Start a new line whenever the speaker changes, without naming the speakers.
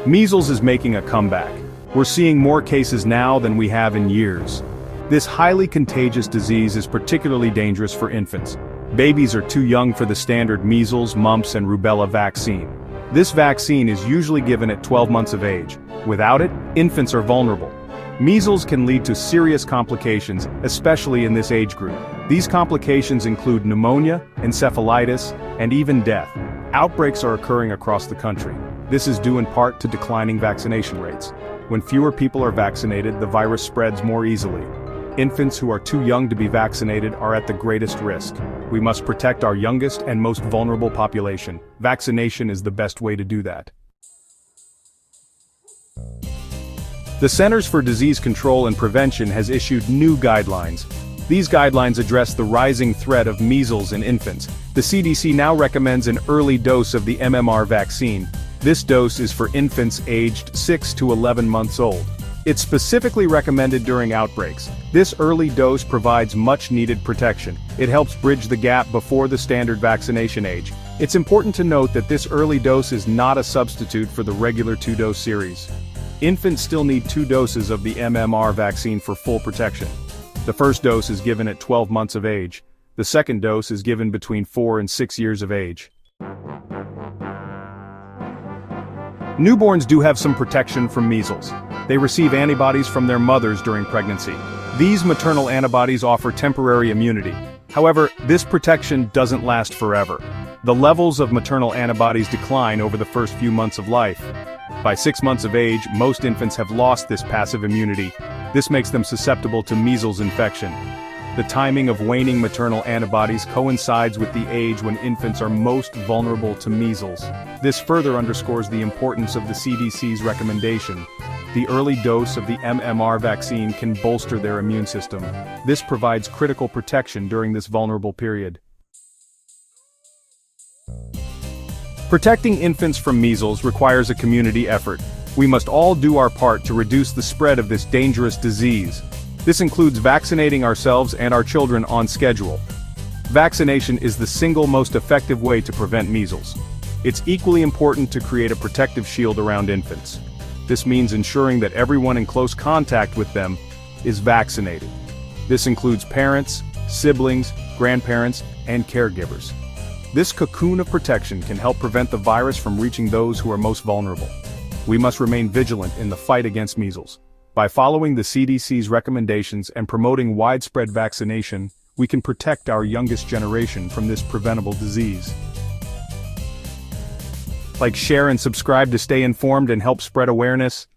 Measles is making a comeback. We're seeing more cases now than we have in years. This highly contagious disease is particularly dangerous for infants. Babies are too young for the standard measles, mumps, and rubella vaccine. This vaccine is usually given at 12 months of age. Without it, infants are vulnerable. Measles can lead to serious complications, especially in this age group. These complications include pneumonia, encephalitis, and even death. Outbreaks are occurring across the country. This is due in part to declining vaccination rates. When fewer people are vaccinated, the virus spreads more easily. Infants who are too young to be vaccinated are at the greatest risk. We must protect our youngest and most vulnerable population. Vaccination is the best way to do that. The Centers for Disease Control and Prevention has issued new guidelines. These guidelines address the rising threat of measles in infants. The CDC now recommends an early dose of the MMR vaccine. This dose is for infants aged 6 to 11 months old. It's specifically recommended during outbreaks. This early dose provides much-needed protection. It helps bridge the gap before the standard vaccination age. It's important to note that this early dose is not a substitute for the regular 2-dose series. Infants still need 2 doses of the MMR vaccine for full protection. The first dose is given at 12 months of age. The second dose is given between 4 and 6 years of age. Newborns do have some protection from measles. They receive antibodies from their mothers during pregnancy. These maternal antibodies offer temporary immunity. However, this protection doesn't last forever. The levels of maternal antibodies decline over the first few months of life. By 6 months of age, most infants have lost this passive immunity. This makes them susceptible to measles infection. The timing of waning maternal antibodies coincides with the age when infants are most vulnerable to measles. This further underscores the importance of the CDC's recommendation. The early dose of the MMR vaccine can bolster their immune system. This provides critical protection during this vulnerable period. Protecting infants from measles requires a community effort. We must all do our part to reduce the spread of this dangerous disease. This includes vaccinating ourselves and our children on schedule. Vaccination is the single most effective way to prevent measles. It's equally important to create a protective shield around infants. This means ensuring that everyone in close contact with them is vaccinated. This includes parents, siblings, grandparents, and caregivers. This cocoon of protection can help prevent the virus from reaching those who are most vulnerable. We must remain vigilant in the fight against measles. By following the CDC's recommendations and promoting widespread vaccination, we can protect our youngest generation from this preventable disease. Like, share, and subscribe to stay informed and help spread awareness.